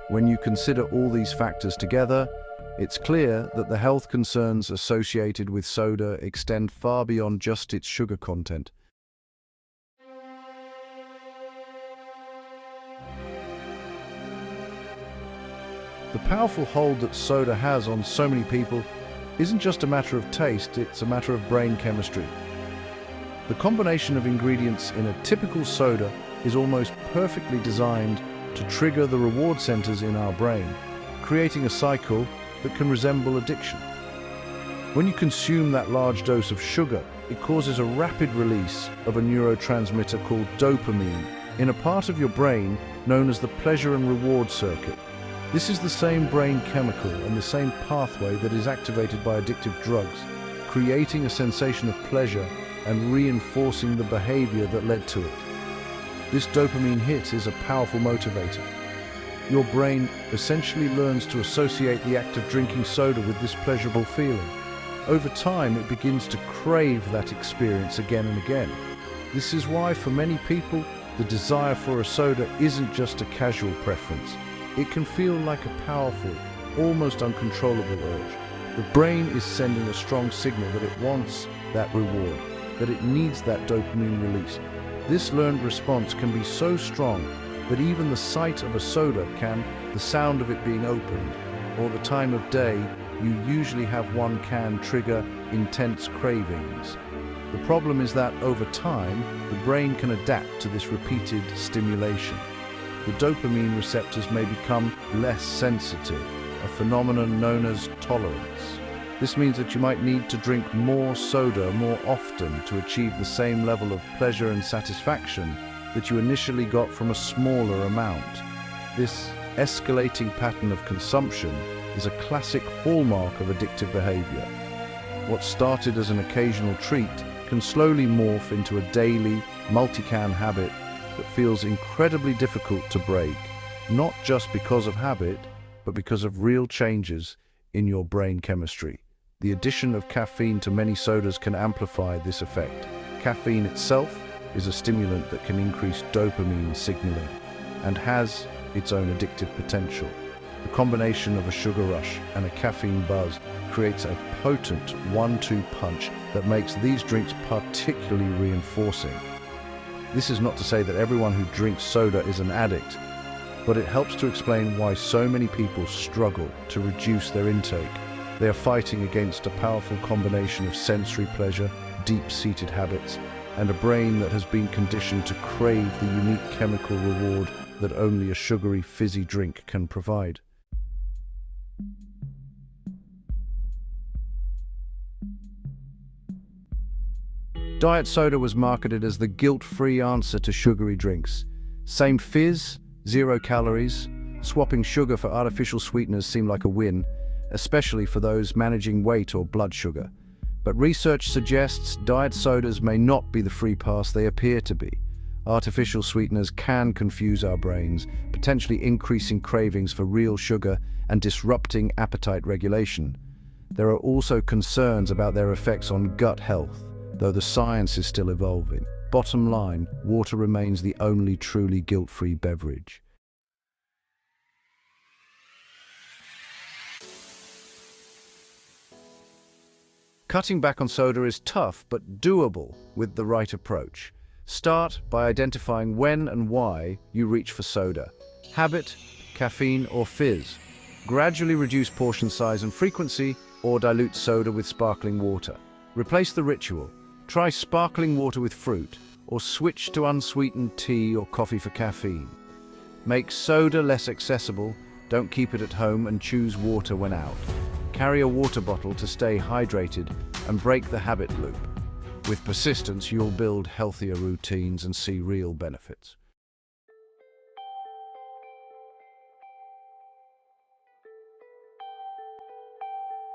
[SPEAKER 1] When you consider all these factors together, it's clear that the health concerns associated with soda extend far beyond just its sugar content. The powerful hold that soda has on so many people isn't just a matter of taste, it's a matter of brain chemistry. The combination of ingredients in a typical soda is almost perfectly designed to trigger the reward centers in our brain, creating a cycle that can resemble addiction. When you consume that large dose of sugar, it causes a rapid release of a neurotransmitter called dopamine in a part of your brain known as the pleasure and reward circuit. This is the same brain chemical and the same pathway that is activated by addictive drugs, creating a sensation of pleasure and reinforcing the behavior that led to it. This dopamine hit is a powerful motivator. your brain essentially learns to associate the act of drinking soda with this pleasurable feeling. Over time, it begins to crave that experience again and again. This is why, for many people, the desire for a soda isn't just a casual preference. It can feel like a powerful, almost uncontrollable urge. The brain is sending a strong signal that it wants that reward, that it needs that dopamine release. This learned response can be so strong that even the sight of a soda the sound of it being opened, or the time of day you usually have one can trigger intense cravings. The problem is that over time, the brain can adapt to this repeated stimulation. The dopamine receptors may become less sensitive, a phenomenon known as tolerance. This means that you might need to drink more soda more often to achieve the same level of pleasure and satisfaction that you initially got from a smaller amount. This escalating pattern of consumption is a classic hallmark of addictive behavior. What started as an occasional treat can slowly morph into a daily, multi-can habit that feels incredibly difficult to break, not just because of habit, but because of real changes in your brain chemistry. The addition of caffeine to many sodas can amplify this effect. Caffeine itself is a stimulant that can increase dopamine signaling and has its own addictive potential. The combination of a sugar rush and a caffeine buzz creates a potent 1-2 punch that makes these drinks particularly reinforcing. This is not to say that everyone who drinks soda is an addict, but it helps to explain why so many people struggle to reduce their intake. They are fighting against a powerful combination of sensory pleasure, deep-seated habits, and a brain that has been conditioned to crave the unique chemical reward that only a sugary, fizzy drink can provide. Diet soda was marketed as the guilt-free answer to sugary drinks. Same fizz, 0 calories. Swapping sugar for artificial sweeteners seemed like a win, especially for those managing weight or blood sugar. But research suggests diet sodas may not be the free pass they appear to be. Artificial sweeteners can confuse our brains, potentially increasing cravings for real sugar and disrupting appetite regulation. There are also concerns about their effects on gut health, though the science is still evolving. Bottom line, water remains the only truly guilt-free beverage. Cutting back on soda is tough but doable with the right approach. Start by identifying when and why you reach for soda. Habit, caffeine, or fizz. Gradually reduce portion size and frequency, or dilute soda with sparkling water. Replace the ritual. Try sparkling water with fruit, or switch to unsweetened tea or coffee for caffeine. Make soda less accessible, don't keep it at home, and choose water when out. Carry a water bottle to stay hydrated and break the habit loop. With persistence, you'll build healthier routines and see real benefits.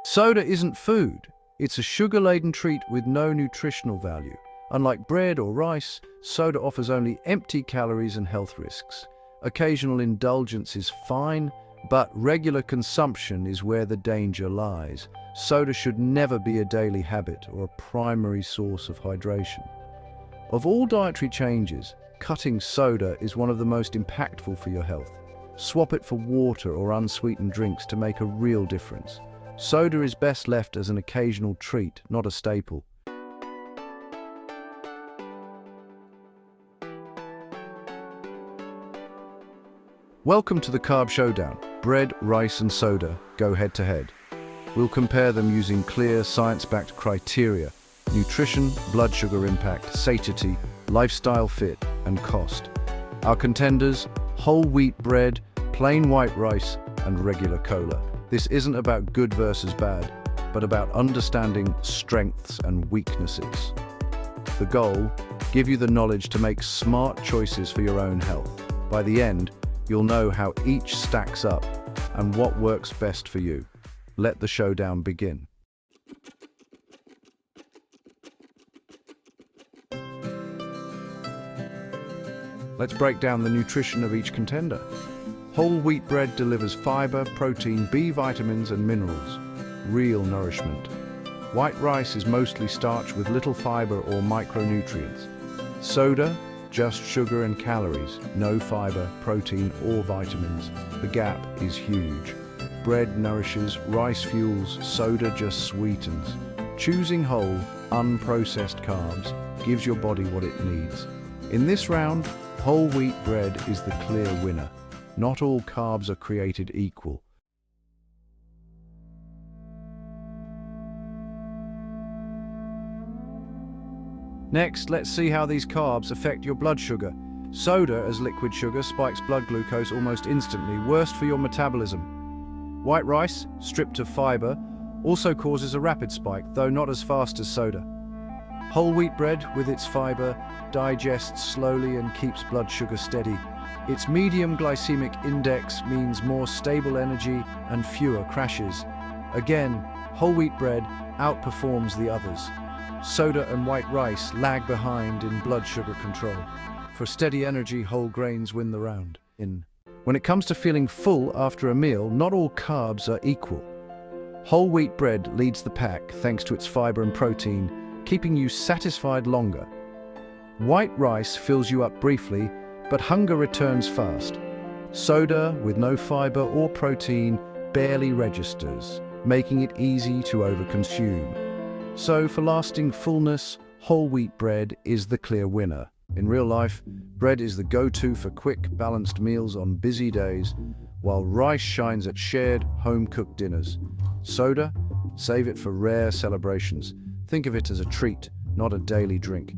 [SPEAKER 1] Soda isn't food. It's a sugar-laden treat with no nutritional value. Unlike bread or rice, soda offers only empty calories and health risks. Occasional indulgence is fine, but regular consumption is where the danger lies. Soda should never be a daily habit or a primary source of hydration. Of all dietary changes, cutting soda is one of the most impactful for your health. Swap it for water or unsweetened drinks to make a real difference. Soda is best left as an occasional treat, not a staple. Welcome to the Carb Showdown. Bread, rice, and soda go head-to-head. We'll compare them using clear, science-backed criteria: nutrition, blood sugar impact, satiety, lifestyle fit, and cost. Our contenders: whole wheat bread, plain white rice, and regular cola. This isn't about good versus bad, but about understanding strengths and weaknesses. The goal: give you the knowledge to make smart choices for your own health. By the end, you'll know how each stacks up and what works best for you. Let the showdown begin. Let's break down the nutrition of each contender. Whole wheat bread delivers fiber, protein, B vitamins and minerals. Real nourishment. White rice is mostly starch with little fiber or micronutrients. Soda, just sugar and calories, no fiber, protein or vitamins. The gap is huge. Bread nourishes, rice fuels, soda just sweetens. Choosing whole, unprocessed carbs gives your body what it needs. In this round, whole wheat bread is the clear winner. Not all carbs are created equal. Next, let's see how these carbs affect your blood sugar. Soda as liquid sugar spikes blood glucose almost instantly, worst for your metabolism. White rice, stripped of fiber, also causes a rapid spike, though not as fast as soda. Whole wheat bread, with its fiber, digests slowly and keeps blood sugar steady. Its medium glycemic index means more stable energy and fewer crashes. Again, whole wheat bread outperforms the others. Soda and white rice lag behind in blood sugar control. For steady energy, whole grains win the round. When it comes to feeling full after a meal, not all carbs are equal. Whole wheat bread leads the pack thanks to its fiber and protein, keeping you satisfied longer. White rice fills you up briefly, but hunger returns fast. Soda, with no fiber or protein, barely registers, making it easy to overconsume. So, for lasting fullness, whole wheat bread is the clear winner. In real life, bread is the go-to for quick, balanced meals on busy days, while rice shines at shared, home-cooked dinners. Soda? Save it for rare celebrations. Think of it as a treat, not a daily drink.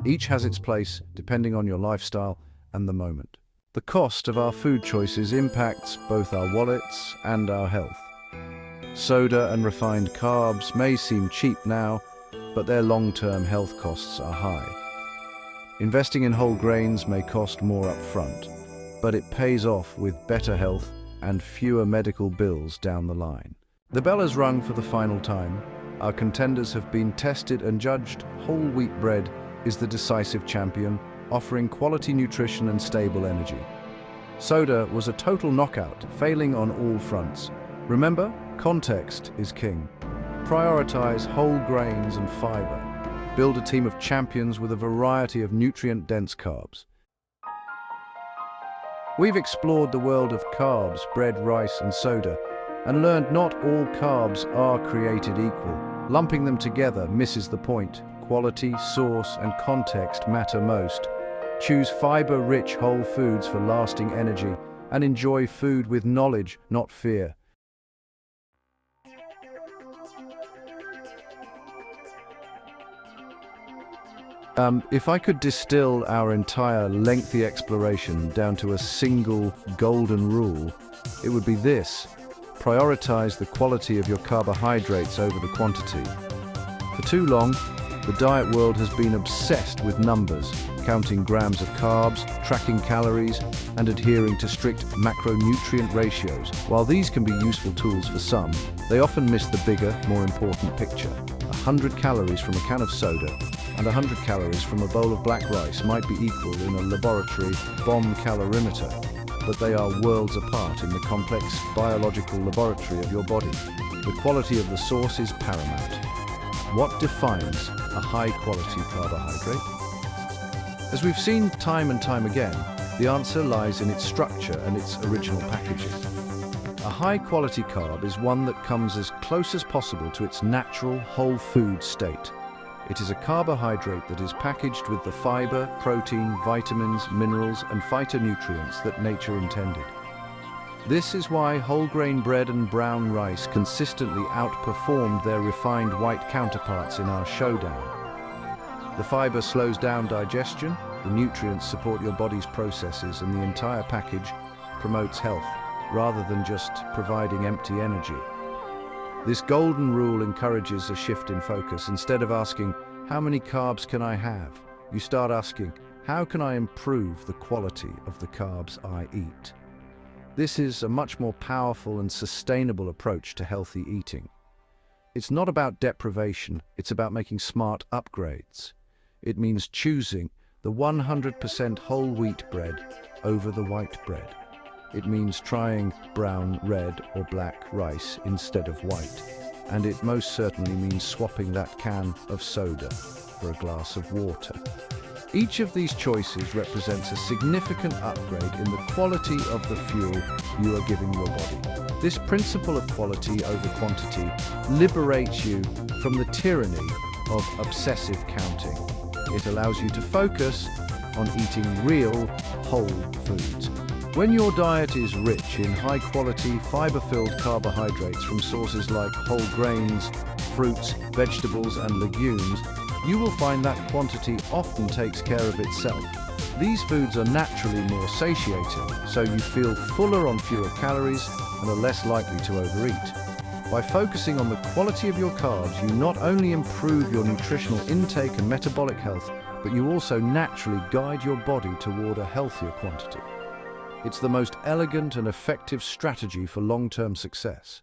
[SPEAKER 1] Each has its place, depending on your lifestyle and the moment. The cost of our food choices impacts both our wallets and our health. Soda and refined carbs may seem cheap now, but their long-term health costs are high. Investing in whole grains may cost more upfront, but it pays off with better health and fewer medical bills down the line. The bell has rung for the final time. Our contenders have been tested and judged. Whole wheat bread is the decisive champion, offering quality nutrition and stable energy. Soda was a total knockout, failing on all fronts. Remember, context is king. Prioritize whole grains and fiber. Build a team of champions with a variety of nutrient-dense carbs. We've explored the world of carbs, bread, rice, and soda, and learned not all carbs are created equal. Lumping them together misses the point. Quality, source, and context matter most. Choose fiber-rich whole foods for lasting energy, and enjoy food with knowledge, not fear. If I could distill our entire lengthy exploration down to a single golden rule, it would be this: prioritize the quality of your carbohydrates over the quantity. For too long, the diet world has been obsessed with numbers, counting grams of carbs, tracking calories, and adhering to strict macronutrient ratios. While these can be useful tools for some, they often miss the bigger, more important picture. 100 calories from a can of soda and 100 calories from a bowl of black rice might be equal in a laboratory bomb calorimeter, but they are worlds apart in the complex biological laboratory of your body. The quality of the source is paramount. What defines a high-quality carbohydrate? As we've seen time and time again, the answer lies in its structure and its original packaging. A high-quality carb is one that comes as close as possible to its natural whole food state. It is a carbohydrate that is packaged with the fiber, protein, vitamins, minerals, and phytonutrients that nature intended. This is why whole grain bread and brown rice consistently outperformed their refined white counterparts in our showdown. The fiber slows down digestion, the nutrients support your body's processes, and the entire package promotes health, rather than just providing empty energy. This golden rule encourages a shift in focus. Instead of asking, how many carbs can I have? You start asking, how can I improve the quality of the carbs I eat? This is a much more powerful and sustainable approach to healthy eating. It's not about deprivation, it's about making smart upgrades. It means choosing the 100% whole wheat bread over the white bread. It means trying brown, red, or black rice instead of white. And it most certainly means swapping that can of soda for a glass of water. Each of these choices represents a significant upgrade in the quality of the fuel you are giving your body. This principle of quality over quantity liberates you from the tyranny of obsessive counting. It allows you to focus on eating real, whole foods. When your diet is rich in high-quality, fiber-filled carbohydrates from sources like whole grains, fruits, vegetables, and legumes, you will find that quantity often takes care of itself. These foods are naturally more satiating, so you feel fuller on fewer calories and are less likely to overeat. By focusing on the quality of your carbs, you not only improve your nutritional intake and metabolic health, but you also naturally guide your body toward a healthier quantity. It's the most elegant and effective strategy for long-term success.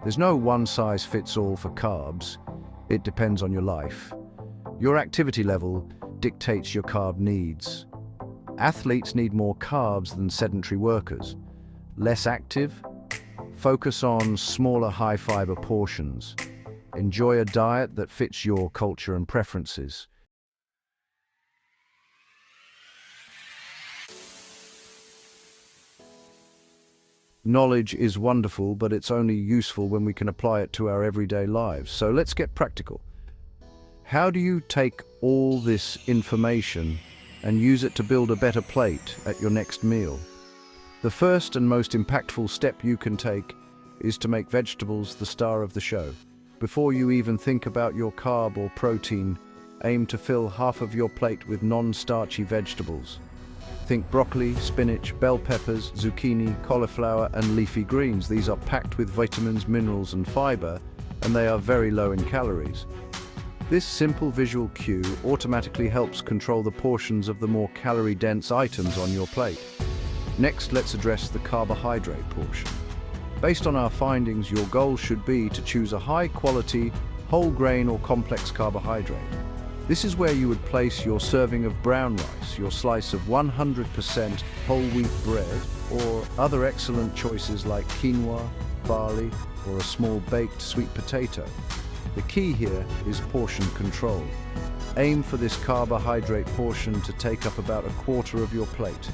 [SPEAKER 1] There's no one-size-fits-all for carbs. It depends on your life. Your activity level dictates your carb needs. Athletes need more carbs than sedentary workers. Less active? Focus on smaller, high-fiber portions. Enjoy a diet that fits your culture and preferences. Knowledge is wonderful, but it's only useful when we can apply it to our everyday lives. So let's get practical. How do you take all this information and use it to build a better plate at your next meal? The first and most impactful step you can take is to make vegetables the star of the show. Before you even think about your carb or protein, aim to fill half of your plate with non-starchy vegetables. Think broccoli, spinach, bell peppers, zucchini, cauliflower, and leafy greens. These are packed with vitamins, minerals, and fiber, and they are very low in calories. This simple visual cue automatically helps control the portions of the more calorie-dense items on your plate. Next, let's address the carbohydrate portion. Based on our findings, your goal should be to choose a high-quality, whole grain or complex carbohydrate. This is where you would place your serving of brown rice, your slice of 100% whole wheat bread, or other excellent choices like quinoa, barley, or a small baked sweet potato. The key here is portion control. Aim for this carbohydrate portion to take up about a quarter of your plate.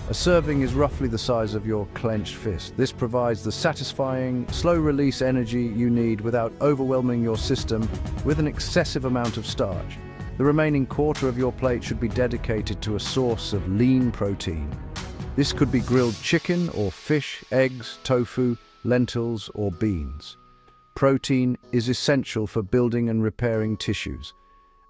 [SPEAKER 1] A serving is roughly the size of your clenched fist. This provides the satisfying, slow-release energy you need without overwhelming your system with an excessive amount of starch. The remaining quarter of your plate should be dedicated to a source of lean protein. This could be grilled chicken or fish, eggs, tofu, lentils, or beans. Protein is essential for building and repairing tissues,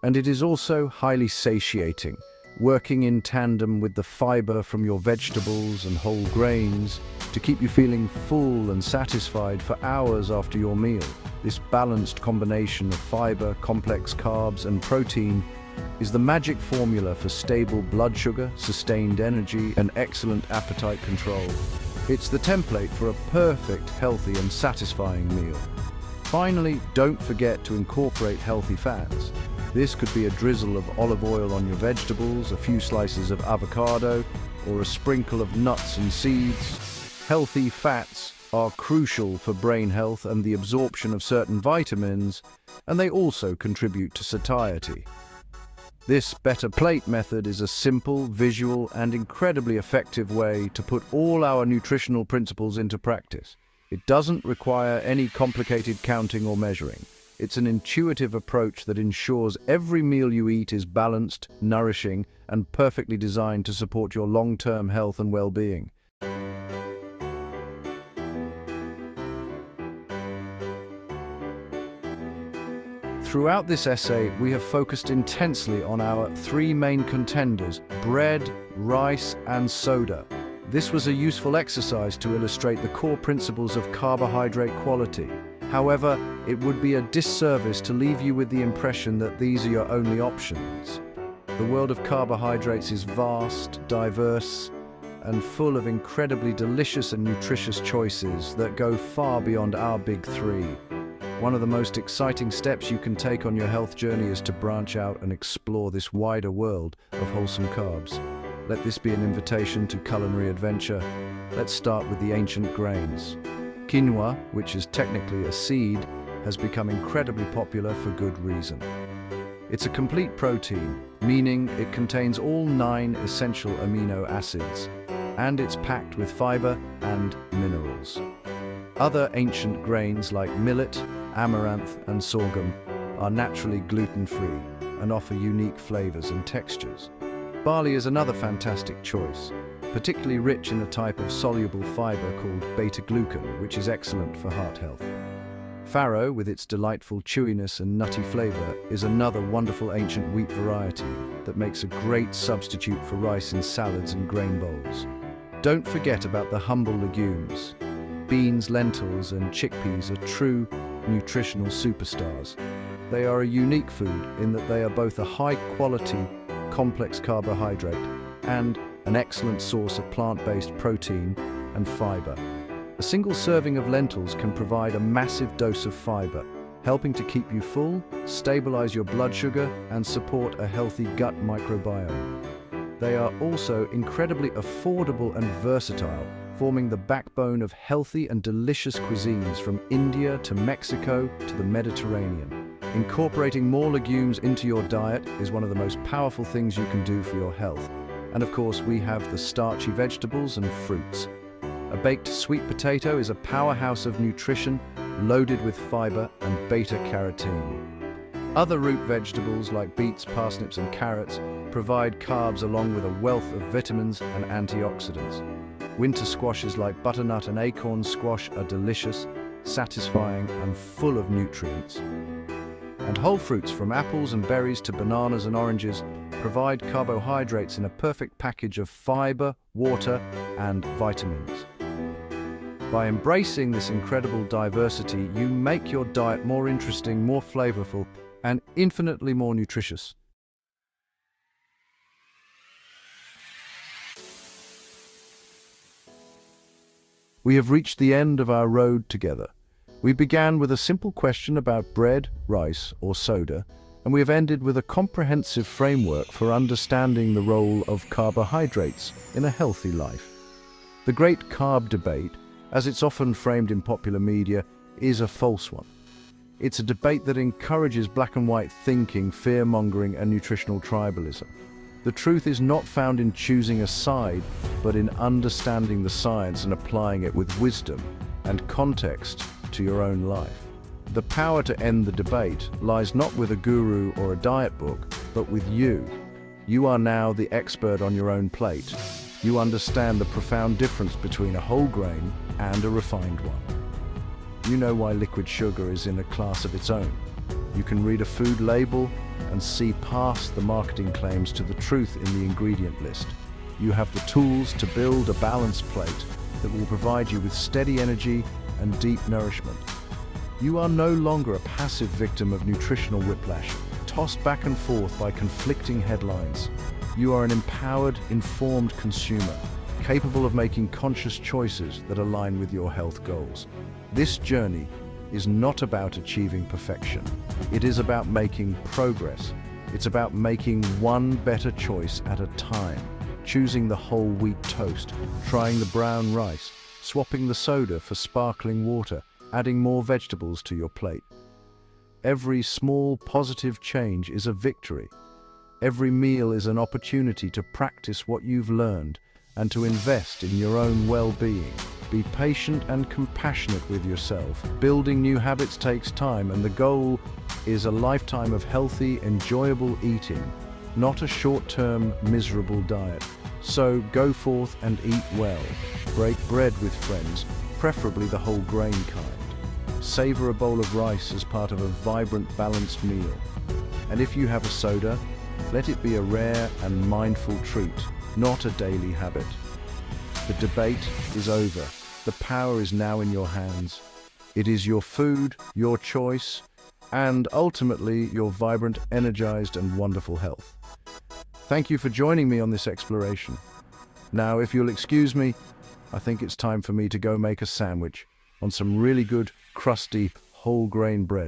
[SPEAKER 1] and it is also highly satiating, working in tandem with the fiber from your vegetables and whole grains to keep you feeling full and satisfied for hours after your meal. This balanced combination of fiber, complex carbs, and protein is the magic formula for stable blood sugar, sustained energy, and excellent appetite control. It's the template for a perfect, healthy, and satisfying meal. Finally, don't forget to incorporate healthy fats. This could be a drizzle of olive oil on your vegetables, a few slices of avocado, or a sprinkle of nuts and seeds. Healthy fats are crucial for brain health and the absorption of certain vitamins, and they also contribute to satiety. This better plate method is a simple, visual, and incredibly effective way to put all our nutritional principles into practice. It doesn't require any complicated counting or measuring. It's an intuitive approach that ensures every meal you eat is balanced, nourishing, and perfectly designed to support your long-term health and well-being. Throughout this essay, we have focused intensely on our three main contenders: bread, rice, and soda. This was a useful exercise to illustrate the core principles of carbohydrate quality. However, it would be a disservice to leave you with the impression that these are your only options. The world of carbohydrates is vast, diverse, and full of incredibly delicious and nutritious choices that go far beyond our big three. One of the most exciting steps you can take on your health journey is to branch out and explore this wider world of wholesome carbs. Let this be an invitation to culinary adventure. Let's start with the ancient grains. Quinoa, which is technically a seed, has become incredibly popular for good reason. It's a complete protein, meaning it contains all 9 essential amino acids, and it's packed with fiber and minerals. Other ancient grains like millet, amaranth, and sorghum are naturally gluten-free and offer unique flavors and textures. Barley is another fantastic choice, particularly rich in a type of soluble fiber called beta-glucan, which is excellent for heart health. Farro, with its delightful chewiness and nutty flavor, is another wonderful ancient wheat variety that makes a great substitute for rice in salads and grain bowls. Don't forget about the humble legumes. Beans, lentils, and chickpeas are true nutritional superstars. They are a unique food in that they are both a high-quality, complex carbohydrate and an excellent source of plant-based protein and fiber. A single serving of lentils can provide a massive dose of fiber, helping to keep you full, stabilize your blood sugar, and support a healthy gut microbiome. They are also incredibly affordable and versatile, forming the backbone of healthy and delicious cuisines from India to Mexico to the Mediterranean. Incorporating more legumes into your diet is one of the most powerful things you can do for your health. And of course, we have the starchy vegetables and fruits. A baked sweet potato is a powerhouse of nutrition, loaded with fiber and beta-carotene. Other root vegetables like beets, parsnips, and carrots provide carbs along with a wealth of vitamins and antioxidants. Winter squashes like butternut and acorn squash are delicious, satisfying, and full of nutrients. And whole fruits from apples and berries to bananas and oranges provide carbohydrates in a perfect package of fiber, water, and vitamins. By embracing this incredible diversity, you make your diet more interesting, more flavorful, and infinitely more nutritious. We have reached the end of our road together. We began with a simple question about bread, rice, or soda, and we have ended with a comprehensive framework for understanding the role of carbohydrates in a healthy life. The great carb debate, as it's often framed in popular media, is a false one. It's a debate that encourages black and white thinking, fear-mongering, and nutritional tribalism. The truth is not found in choosing a side, but in understanding the science and applying it with wisdom and context to your own life. The power to end the debate lies not with a guru or a diet book, but with you. You are now the expert on your own plate. You understand the profound difference between a whole grain and a refined one. You know why liquid sugar is in a class of its own. You can read a food label and see past the marketing claims to the truth in the ingredient list. You have the tools to build a balanced plate that will provide you with steady energy and deep nourishment. You are no longer a passive victim of nutritional whiplash, tossed back and forth by conflicting headlines. You are an empowered, informed consumer, capable of making conscious choices that align with your health goals. This journey is not about achieving perfection. It is about making progress. It's about making one better choice at a time, choosing the whole wheat toast, trying the brown rice, swapping the soda for sparkling water, adding more vegetables to your plate. Every small positive change is a victory. Every meal is an opportunity to practice what you've learned and to invest in your own well-being. Be patient and compassionate with yourself. Building new habits takes time, and the goal is a lifetime of healthy, enjoyable eating, not a short-term, miserable diet. So go forth and eat well. Break bread with friends, preferably the whole grain kind. Savor a bowl of rice as part of a vibrant, balanced meal. And if you have a soda, let it be a rare and mindful treat, not a daily habit. The debate is over. The power is now in your hands. It is your food, your choice, and ultimately your vibrant, energized, and wonderful health. Thank you for joining me on this exploration. Now, if you'll excuse me, I think it's time for me to go make a sandwich on some really good, crusty, whole grain bread.